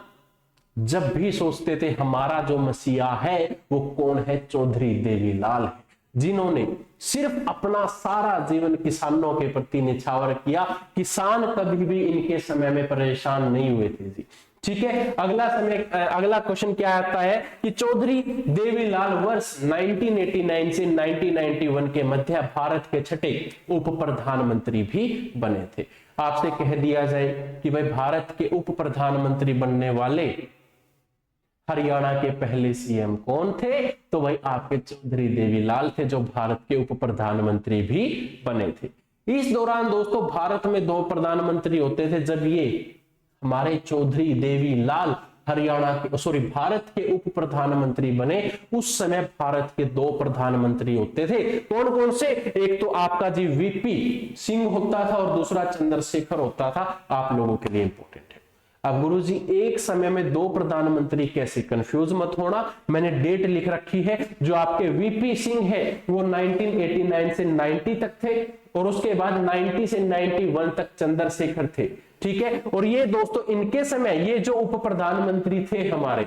जब भी सोचते थे हमारा जो मसीहा है वो कौन है, चौधरी देवीलाल है, जिन्होंने सिर्फ अपना सारा जीवन किसानों के प्रति निछावर किया। किसान कभी भी इनके समय में परेशान नहीं हुए थे जी। ठीक है, अगला क्वेश्चन क्या आता है कि चौधरी देवीलाल वर्ष 1989 से 1991 के मध्य भारत के 6ठे उप प्रधानमंत्री भी बने थे। आपसे कह दिया जाए कि भाई भारत के उप प्रधानमंत्री बनने वाले हरियाणा के पहले सीएम कौन थे? तो भाई आपके चौधरी देवीलाल थे, जो भारत के उप प्रधानमंत्री भी बने थे। इस दौरान दोस्तों भारत में 2 प्रधानमंत्री होते थे। जब ये हमारे चौधरी देवीलाल भारत के उप प्रधानमंत्री बने, उस समय भारत के 2 प्रधानमंत्री होते थे। कौन कौन से? एक तो आपका जी वीपी सिंह होता था और दूसरा चंद्रशेखर होता था। आप लोगों के लिए इंपॉर्टेंट है। अब गुरुजी एक समय में 2 प्रधानमंत्री कैसे? कंफ्यूज मत होना, मैंने डेट लिख रखी है। जो आपके वीपी सिंह है वो 1989 से 90 तक थे और उसके बाद 90 से 91 तक चंद्रशेखर थे। ठीक है, और ये दोस्तों इनके समय, ये जो उप प्रधानमंत्री थे हमारे,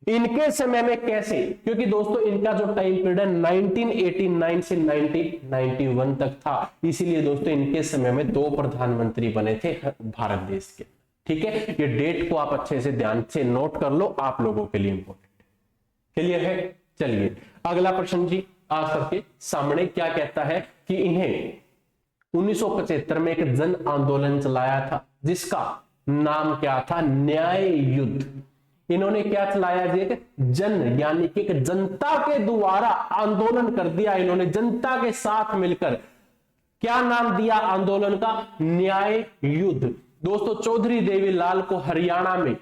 इनके समय में कैसे? क्योंकि दोस्तों इनका जो टाइम पीरियड 1989 से 1991 तक था, इसीलिए दोस्तों इनके समय में 2 प्रधानमंत्री बने थे भारत देश के। ठीक है, ये डेट को आप अच्छे से ध्यान से नोट कर लो, आप लोगों के लिए इंपॉर्टेंट है। क्लियर है? चलिए अगला प्रश्न जी आज सबके सामने क्या कहता है कि इन्हें 1975 में एक जन आंदोलन चलाया था, जिसका नाम क्या था? न्याय युद्ध। इन्होंने क्या चलाया जी? एक जन यानी कि एक जनता के द्वारा आंदोलन कर दिया इन्होंने, जनता के साथ मिलकर। क्या नाम दिया आंदोलन का? न्याय युद्ध। दोस्तों चौधरी देवीलाल को हरियाणा में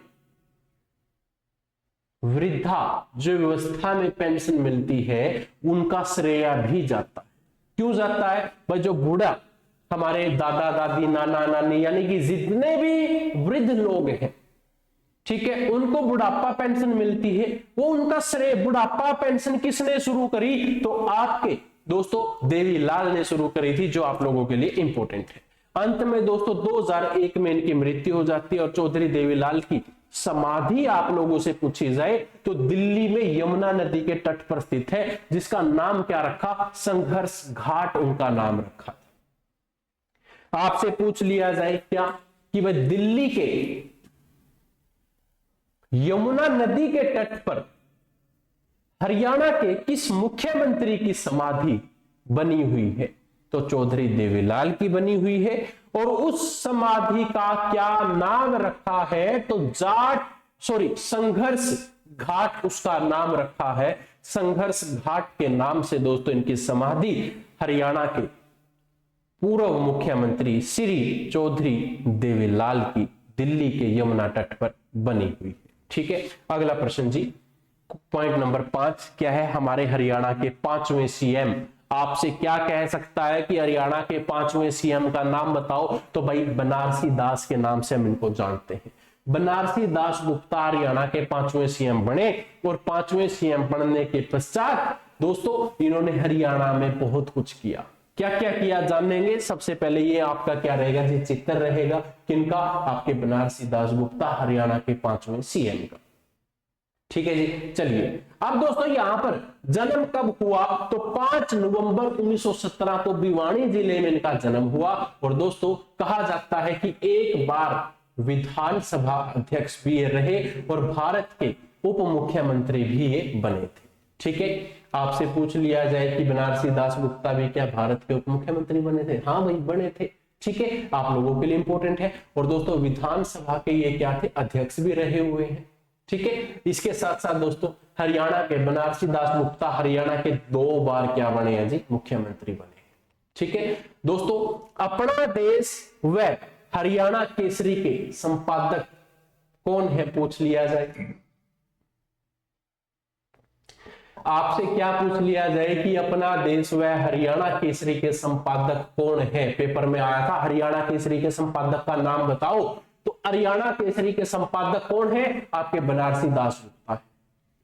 वृद्धा जो व्यवस्था में पेंशन मिलती है, उनका श्रेय भी जाता है। क्यों जाता है भाई? जो बूढ़ा हमारे दादा दादी नाना नानी यानी कि जितने भी वृद्ध लोग हैं, ठीक है, उनको बुढ़ापा पेंशन मिलती है, वो उनका श्रेय। बुढ़ापा पेंशन किसने शुरू करी? तो आपके दोस्तों देवीलाल ने शुरू करी थी, जो आप लोगों के लिए इंपॉर्टेंट है। अंत में दोस्तों 2001 में इनकी मृत्यु हो जाती है और चौधरी देवीलाल की समाधि आप लोगों से पूछी जाए तो दिल्ली में यमुना नदी के तट पर स्थित है, जिसका नाम क्या रखा? संघर्ष घाट उनका नाम रखा था। आपसे पूछ लिया जाए क्या कि भाई दिल्ली के यमुना नदी के तट पर हरियाणा के किस मुख्यमंत्री की समाधि बनी हुई है? तो चौधरी देवीलाल की बनी हुई है। और उस समाधि का क्या नाम रखा है? तो संघर्ष घाट उसका नाम रखा है। संघर्ष घाट के नाम से दोस्तों इनकी समाधि हरियाणा के पूर्व मुख्यमंत्री श्री चौधरी देवीलाल की दिल्ली के यमुना तट पर बनी हुई है। ठीक है, अगला प्रश्न जी पॉइंट नंबर 5 क्या है? हमारे हरियाणा के 5वें सीएम आपसे क्या कह सकता है कि हरियाणा के 5वें सीएम का नाम बताओ? तो भाई बनारसी दास के नाम से हम इनको जानते हैं। बनारसी दास गुप्ता हरियाणा के 5वें सीएम बने और 5वें सीएम बनने के पश्चात दोस्तों इन्होंने हरियाणा में बहुत कुछ किया। क्या क्या किया जानेंगे। सबसे पहले ये आपका क्या रहेगा जी? चित्र रहेगा किनका? आपके बनारसी दास गुप्ता हरियाणा के 5वें सीएम का। ठीक है जी, चलिए अब दोस्तों यहां पर जन्म कब हुआ? तो 5 नवंबर 1917 को भिवानी जिले में इनका जन्म हुआ। और दोस्तों कहा जाता है कि एक बार विधानसभा अध्यक्ष भी ये रहे और भारत के उप मुख्यमंत्री भी ये बने थे। ठीक है, आपसे पूछ लिया जाए कि बनारसी दास गुप्ता भी क्या भारत के उप मुख्यमंत्री बने थे? हाँ भाई बने थे। ठीक है, आप लोगों के लिए इंपॉर्टेंट है। और दोस्तों विधानसभा के ये क्या थे? अध्यक्ष भी रहे हुए हैं। ठीक है, इसके साथ साथ दोस्तों हरियाणा के बनारसी दास गुप्ता हरियाणा के 2 बार क्या बने हैं जी? मुख्यमंत्री बने। ठीक है दोस्तों, अपना देश व हरियाणा केसरी के संपादक कौन है? पूछ लिया जाए। आपसे क्या पूछ लिया जाए कि अपना देश व हरियाणा केसरी के संपादक कौन है? पेपर में आया था, हरियाणा केसरी के संपादक का नाम बताओ। तो हरियाणा केसरी के संपादक कौन है? आपके बनारसी दास गुप्ता।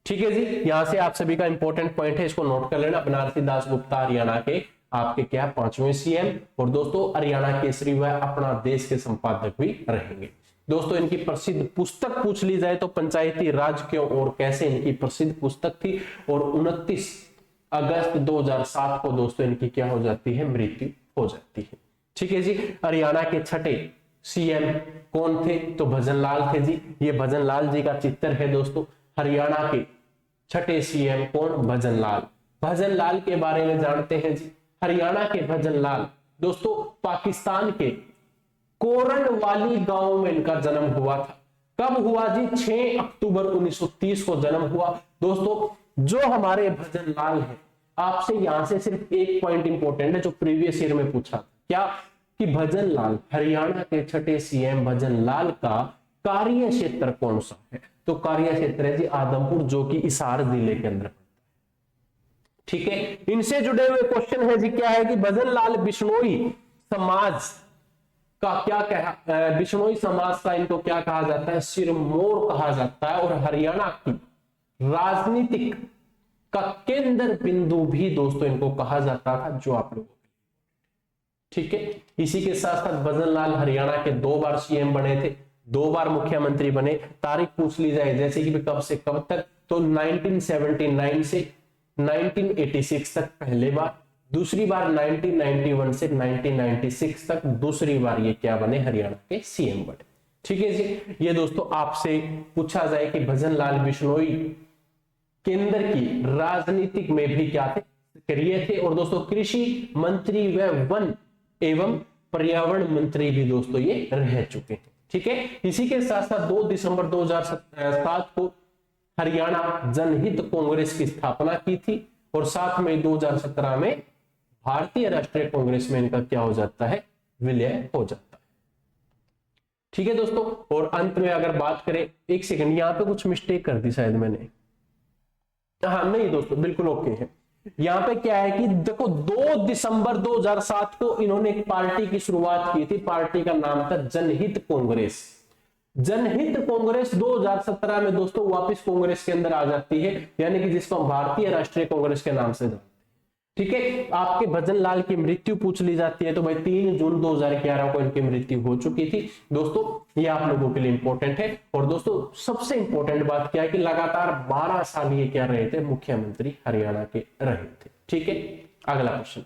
ठीक है जी, यहां से आप सभी का इंपॉर्टेंट पॉइंट है, इसको नोट कर लेना। बनारसी दास गुप्ता हरियाणा के आपके क्या 5वें सीएम और दोस्तों हरियाणा केसरी व अपना देश के संपादक भी रहेंगे। दोस्तों इनकी प्रसिद्ध पुस्तक पूछ ली जाए तो पंचायती राज क्यों और कैसे इनकी प्रसिद्ध पुस्तक थी। और 29 अगस्त 2007 को दोस्तों इनकी क्या हो जाती है? मृत्यु हो जाती है। ठीक है जी, हरियाणा के 6ठे सीएम कौन थे? तो भजनलाल थे जी। ये भजनलाल जी का चित्र है दोस्तों। हरियाणा के 6ठे सीएम कौन? भजनलाल। भजनलाल के बारे में जानते हैं जी। हरियाणा के भजनलाल दोस्तों पाकिस्तान के कोरनवाली गांव में इनका जन्म हुआ था। कब हुआ जी? 6 अक्टूबर 1930 को जन्म हुआ। दोस्तों जो हमारे भजन लाल है, आपसे यहां से सिर्फ एक पॉइंट इंपॉर्टेंट है जो प्रीवियस ईयर में पूछा था, क्या कि भजन लाल, हरियाणा के छठे सीएम भजन लाल का कार्य क्षेत्र कौन सा है? तो कार्य क्षेत्र है जी आदमपुर, जो कि हिसार जिले के अंदर। ठीक है, इनसे जुड़े हुए क्वेश्चन है जी, क्या है कि भजन लाल बिश्नोई समाज का क्या कहा, बिश्नोई समाज का इनको क्या कहा जाता है? सिरमौर कहा जाता है। और हरियाणा की राजनीतिक का केंद्र बिंदु भी दोस्तों इनको कहा जाता था, जो आप लोगों, ठीक है। इसी के साथ साथ भजन लाल हरियाणा के 2 बार सीएम बने थे, 2 बार मुख्यमंत्री बने। तारीख पूछ ली जाए जैसे कि कब से कब तक, तो 1979 से 1986 तक पहले बार, दूसरी बार 1991 से 1996 तक दूसरी बार ये क्या बने? हरियाणा के सीएम बने। ठीक है जी, ये दोस्तों आपसे पूछा जाए कि भजन लाल बिश्नोई केंद्र की राजनीतिक में भी क्या थे? सक्रिय थे। और दोस्तों कृषि मंत्री व वन एवं पर्यावरण मंत्री भी दोस्तों ये रह चुके हैं। ठीक है, इसी के साथ साथ 2 दिसंबर 2007 को हरियाणा जनहित कांग्रेस की स्थापना की थी। और 7 मई 2017 में भारतीय राष्ट्रीय कांग्रेस में इनका क्या हो जाता है? विलय हो जाता है। ठीक है दोस्तों, और अंत में अगर बात करें, एक सेकंड, यहां पे कुछ मिस्टेक कर दी शायद मैंने। हाँ नहीं दोस्तों, बिल्कुल ओके है। यहां पे क्या है कि देखो 2 दिसंबर 2007 को इन्होंने एक पार्टी की शुरुआत की थी। पार्टी का नाम था जनहित कांग्रेस। जनहित कांग्रेस 2017 में दोस्तों वापस कांग्रेस के अंदर आ जाती है, यानी कि जिसको हम भारतीय राष्ट्रीय कांग्रेस के नाम से जानते हैं। ठीक है, आपके भजन लाल की मृत्यु पूछ ली जाती है, तो भाई 3 जून 2011 को इनकी मृत्यु हो चुकी थी। दोस्तों ये आप लोगों के लिए इंपॉर्टेंट है। और दोस्तों सबसे इंपॉर्टेंट बात क्या है कि लगातार 12 साल ये क्या रहे थे? मुख्यमंत्री हरियाणा के रहे थे। ठीक है, अगला क्वेश्चन,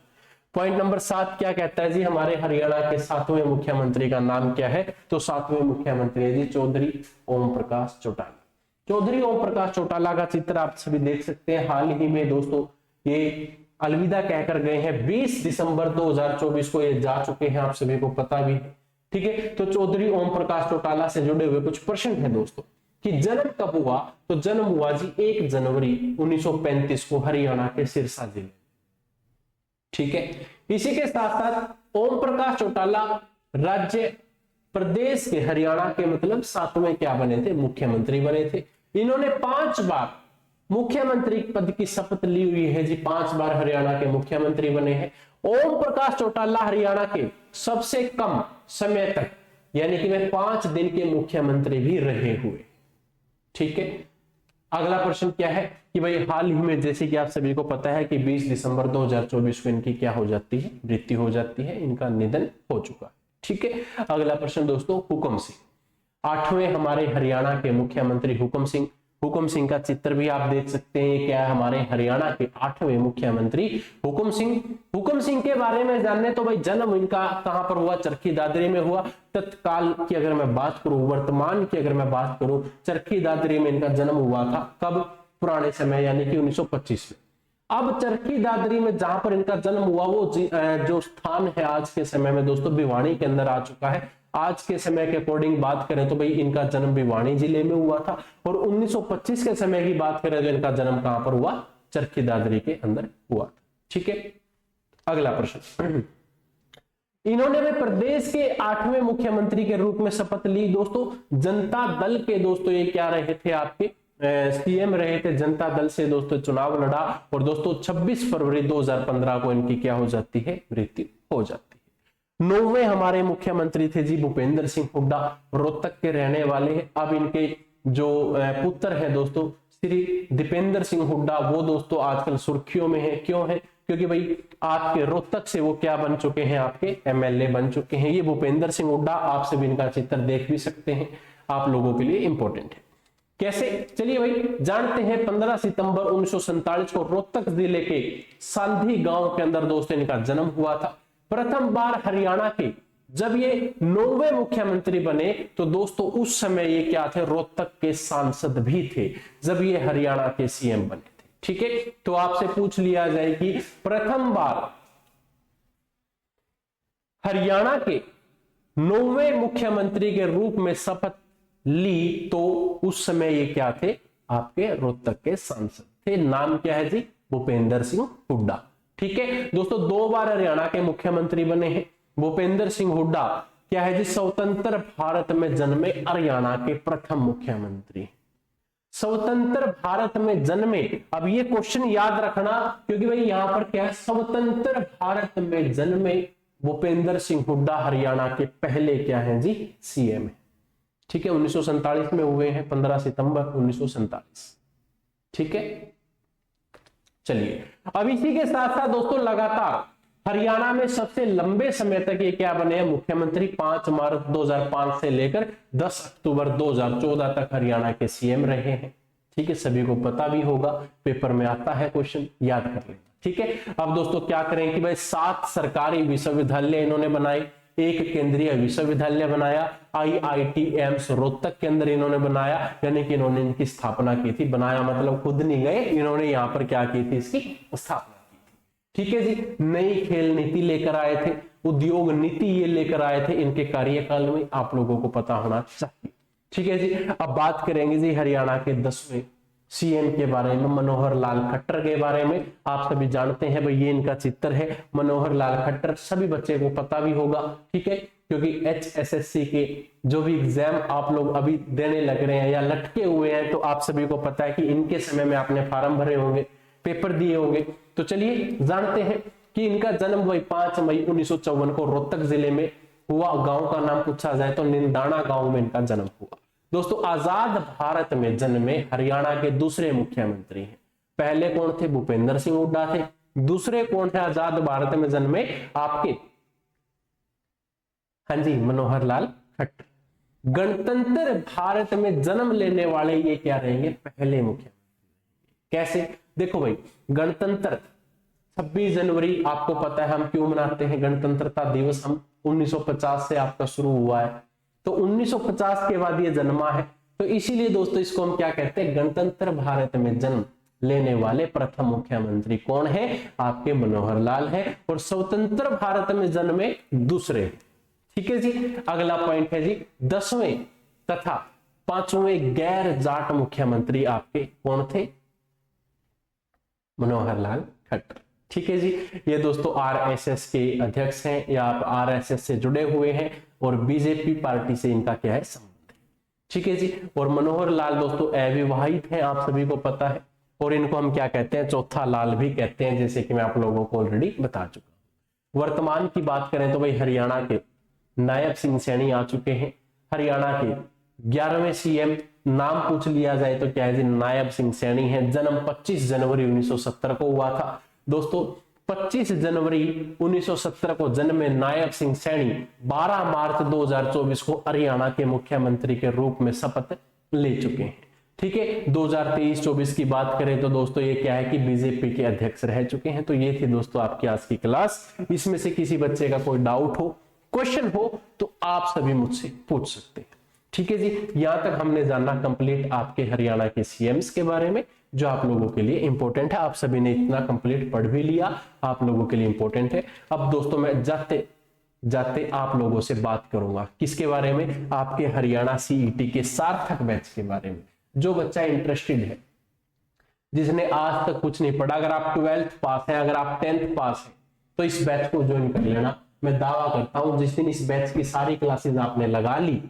पॉइंट नंबर 7 क्या कहता है जी? हमारे हरियाणा के 7वें मुख्यमंत्री का नाम क्या है? तो 7वें मुख्यमंत्री है जी चौधरी ओम प्रकाश चौटाला। चौधरी ओम प्रकाश चौटाला का चित्र आप सभी देख सकते हैं। हाल ही में दोस्तों ये अलविदा कहकर गए हैं। 20 दिसंबर 2024 को ये जा चुके हैं, आप सभी को पता भी है। ठीक है, तो चौधरी ओम प्रकाश चौटाला से जुड़े हुए कुछ प्रश्न है दोस्तों कि जन्म कब हुआ? तो जन्म हुआ जी 1 जनवरी 1935 को हरियाणा के सिरसा जिले। ठीक है, इसी के साथ साथ ओम प्रकाश चौटाला राज्य प्रदेश के हरियाणा के मतलब 7वें क्या बने थे? मुख्यमंत्री बने थे। इन्होंने 5 बार मुख्यमंत्री पद की शपथ ली हुई है जी, 5 बार हरियाणा के मुख्यमंत्री बने हैं। ओम प्रकाश चौटाला हरियाणा के सबसे कम समय तक, यानी कि वे 5 दिन के मुख्यमंत्री भी रहे हुए। ठीक है, अगला प्रश्न क्या है कि भाई हाल ही में जैसे कि आप सभी को पता है कि 20 दिसंबर 2024 को इनकी क्या हो जाती है? मृत्यु हो जाती है, इनका निधन हो चुका है। ठीक है, अगला प्रश्न दोस्तों हुकुम सिंह, 8वें हमारे हरियाणा के मुख्यमंत्री हुकुम सिंह। हुकुम सिंह का चित्र भी आप देख सकते हैं, क्या है? हमारे हरियाणा के 8वें मुख्यमंत्री हुकुम सिंह। हुकुम सिंह के बारे में जानने तो भाई जन्म इनका कहां पर हुआ? चरखी दादरी में हुआ। तत्काल की अगर मैं बात करूं, वर्तमान की अगर मैं बात करूं, चरखी दादरी में इनका जन्म हुआ था। कब? पुराने समय यानी कि 1925 में। अब चरखी दादरी में जहां पर इनका जन्म हुआ वो जो स्थान है आज के समय में दोस्तों भिवानी के अंदर आ चुका है। आज के समय के अकॉर्डिंग बात करें तो भाई इनका जन्म भिवानी जिले में हुआ था। और 1925 के समय की बात करें तो इनका जन्म कहां पर हुआ? चरखी दादरी के अंदर हुआ था। ठीक है, अगला प्रश्न, इन्होंने वे प्रदेश के 8वें मुख्यमंत्री के रूप में शपथ ली। दोस्तों जनता दल के दोस्तों ये क्या रहे थे? आपके सीएम रहे थे। जनता दल से दोस्तों चुनाव लड़ा और दोस्तों 26 फरवरी 2015 को इनकी क्या हो जाती है? मृत्यु हो जाती है। 9वें हमारे मुख्यमंत्री थे जी भूपेंद्र सिंह हुड्डा, रोहतक के रहने वाले हैं। अब इनके जो पुत्र है दोस्तों श्री दीपेंद्र सिंह हुड्डा, वो दोस्तों आजकल सुर्खियों में है। क्यों है? क्योंकि भाई आपके रोहतक से वो क्या बन चुके हैं? आपके एमएलए बन चुके हैं। ये भूपेंद्र सिंह हुड्डा, आप सभी इनका चित्र देख भी सकते हैं, आप लोगों के लिए इंपॉर्टेंट है। कैसे? चलिए भाई जानते हैं। 15 सितंबर 1947 को रोहतक जिले के सांधी गांव के अंदर दोस्तों इनका जन्म हुआ था। प्रथम बार हरियाणा के जब ये 9वें मुख्यमंत्री बने तो दोस्तों उस समय ये क्या थे? रोहतक के सांसद भी थे जब ये हरियाणा के सीएम बने थे। ठीक है, तो आपसे पूछ लिया जाए कि प्रथम बार हरियाणा के 9वें मुख्यमंत्री के रूप में शपथ ली, तो उस समय ये क्या थे, आपके रोहतक के सांसद थे। नाम क्या है जी, भूपेंद्र सिंह हुड्डा। ठीक है दोस्तों, 2 बार हरियाणा के मुख्यमंत्री बने हैं। भूपेंद्र सिंह हुड्डा क्या है जी, स्वतंत्र भारत में जन्मे हरियाणा के प्रथम मुख्यमंत्री। स्वतंत्र भारत में जन्मे, अब ये क्वेश्चन याद रखना, क्योंकि भाई यहां पर क्या है, स्वतंत्र भारत में जन्मे भूपेंद्र सिंह हुड्डा हरियाणा के पहले क्या है जी, सीएम है। ठीक है, 1947 में हुए हैं, 15 सितंबर 1947। ठीक है, चलिए अब इसी के साथ साथ दोस्तों लगातार हरियाणा में सबसे लंबे समय तक ये क्या बने हैं, मुख्यमंत्री। 5 मार्च 2005 से लेकर 10 अक्टूबर 2014 तक हरियाणा के सीएम रहे हैं। ठीक है, सभी को पता भी होगा, पेपर में आता है क्वेश्चन, याद कर लेना। ठीक है, अब दोस्तों क्या करें कि भाई 7 सरकारी विश्वविद्यालय इन्होंने बनाए, 1 केंद्रीय विश्वविद्यालय बनाया, IIT एम्स रोहतक के अंदर इन्होंने बनाया, यानी कि इन्होंने इनकी स्थापना की थी। बनाया मतलब खुद नहीं गए, इन्होंने यहाँ पर क्या की थी, इसकी स्थापना की थी। ठीक है जी, नई खेल नीति लेकर आए थे, उद्योग नीति ये लेकर आए थे इनके कार्यकाल में, आप लोगों को पता होना चाहिए। ठीक है जी, अब बात करेंगे जी हरियाणा के 10वें सीएम के बारे में, मनोहर लाल खट्टर के बारे में। आप सभी जानते हैं भाई, ये इनका चित्र है, मनोहर लाल खट्टर, सभी बच्चे को पता भी होगा। ठीक है, क्योंकि HSSC के जो भी एग्जाम आप लोग अभी देने लग रहे हैं या लटके हुए हैं, तो आप सभी को पता है कि इनके समय में आपने फॉर्म भरे होंगे, पेपर दिए होंगे। तो चलिए जानते हैं कि इनका जन्म वही 5 मई 1954 को रोहतक जिले में हुआ। गांव का नाम पूछा जाए तो निंदाना गांव में इनका जन्म हुआ। दोस्तों आजाद भारत में जन्मे हरियाणा के दूसरे मुख्यमंत्री हैं। पहले कौन थे, भूपेंद्र सिंह हुड्डा थे। दूसरे कौन थे आजाद भारत में जन्मे, आपके, हाँ जी, मनोहर लाल खट्टर। गणतंत्र भारत में जन्म लेने वाले ये क्या रहेंगे, पहले मुख्यमंत्री। कैसे, देखो भाई, गणतंत्र 26 जनवरी आपको पता है हम क्यों मनाते हैं, गणतंत्रता दिवस हम 1950 से आपका शुरू हुआ है, तो 1950 के बाद ये जन्मा है, तो इसीलिए दोस्तों इसको हम क्या कहते हैं, गणतंत्र भारत में जन्म लेने वाले प्रथम मुख्यमंत्री कौन है, आपके मनोहर लाल है। और स्वतंत्र भारत में जन्मे दूसरे। ठीक है जी, अगला पॉइंट है जी 10वें तथा 5वें गैर जाट मुख्यमंत्री आपके कौन थे, मनोहर लाल खट्टर। ठीक है जी, ये दोस्तों RSS के अध्यक्ष हैं या आप RSS से जुड़े हुए हैं और बीजेपी पार्टी से इनका क्या है, संबंध है। ठीक है जी, और मनोहर लाल दोस्तों अविवाहित हैं, आप सभी को पता है, और इनको हम क्या कहते हैं, चौथा लाल भी कहते हैं, जैसे कि मैं आप लोगों को ऑलरेडी बता चुका हूं। वर्तमान की बात करें तो भाई हरियाणा के नायब सिंह सैनी आ चुके हैं। हरियाणा के 11वें सीएम, नाम पूछ लिया जाए तो क्या है जी, नायब सिंह सैनी है। जन्म 25 जनवरी 1970 को हुआ था। दोस्तों 25 जनवरी 1970 को जन्मे नायब सिंह सैनी 12 मार्च 2024 को हरियाणा के मुख्यमंत्री के रूप में शपथ ले चुके हैं। ठीक है, 2023-24 की बात करें तो दोस्तों ये क्या है कि बीजेपी के अध्यक्ष रह चुके हैं। तो ये थी दोस्तों आपकी आज की क्लास। इसमें से किसी बच्चे का कोई डाउट हो, क्वेश्चन हो, तो आप सभी मुझसे पूछ सकते हैं। ठीक है जी, यहां तक हमने जाना कंप्लीट आपके हरियाणा के सीएम्स के बारे में, जो आप लोगों के लिए इंपॉर्टेंट है। आप सभी ने इतना कंप्लीट पढ़ भी लिया, आप लोगों के लिए इंपॉर्टेंट है। अब दोस्तों मैं जाते जाते आप लोगों से बात करूंगा किसके बारे में, आपके हरियाणा CET के सार्थक बैच के बारे में। जो बच्चा इंटरेस्टेड है, जिसने आज तक कुछ नहीं पढ़ा, अगर आप 12th पास है, अगर आप 10th पास है, तो इस बैच को ज्वाइन कर लेना। मैं दावा करता हूं जिस दिन इस बैच की सारी क्लासेस आपने लगा ली,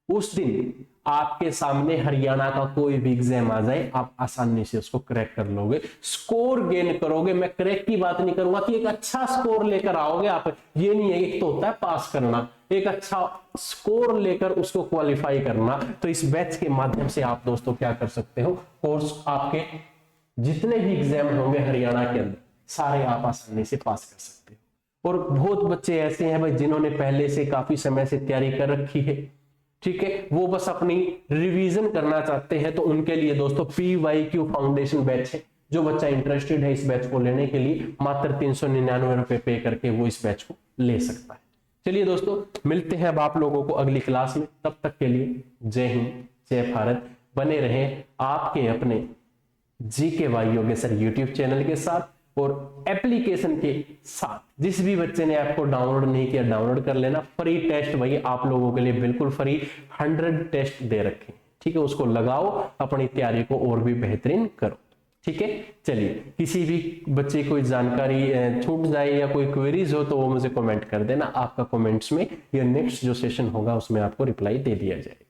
उस दिन आपके सामने हरियाणा का कोई भी एग्जाम आ जाए, आप आसानी से उसको क्रैक कर लोगे, स्कोर गेन करोगे। मैं क्रैक की बात नहीं करूंगा कि एक अच्छा स्कोर लेकर आओगे आप, ये नहीं है, एक तो होता है पास करना, एक अच्छा स्कोर लेकर उसको क्वालिफाई करना। तो इस बैच के माध्यम से आप दोस्तों क्या कर सकते हो, कोर्स आपके जितने भी एग्जाम होंगे हरियाणा के अंदर सारे आप आसानी से पास कर सकते हो। और बहुत बच्चे ऐसे हैं भाई जिन्होंने पहले से काफी समय से तैयारी कर रखी है, ठीक है, वो बस अपनी रिवीजन करना चाहते हैं, तो उनके लिए दोस्तों PYQ फाउंडेशन बैच है। जो बच्चा इंटरेस्टेड है इस बैच को लेने के लिए मात्र 399 रुपए पे करके वो इस बैच को ले सकता है। चलिए दोस्तों, मिलते हैं अब आप लोगों को अगली क्लास में। तब तक के लिए जय हिंद, जय भारत। बने रहें आपके अपने GK Y Yogeshwar YouTube channel के साथ और एप्लीकेशन के साथ। जिस भी बच्चे ने ऐप को डाउनलोड नहीं किया, डाउनलोड कर लेना। फ्री टेस्ट भाई आप लोगों के लिए बिल्कुल फ्री 100 टेस्ट दे रखे, ठीक है, उसको लगाओ, अपनी तैयारी को और भी बेहतरीन करो, ठीक है। चलिए, किसी भी बच्चे कोई जानकारी छूट जाए या कोई क्वेरीज हो तो वो मुझे कमेंट कर देना, आपका कमेंट्स में या नेक्स्ट जो सेशन होगा उसमें आपको रिप्लाई दे दिया जाएगा।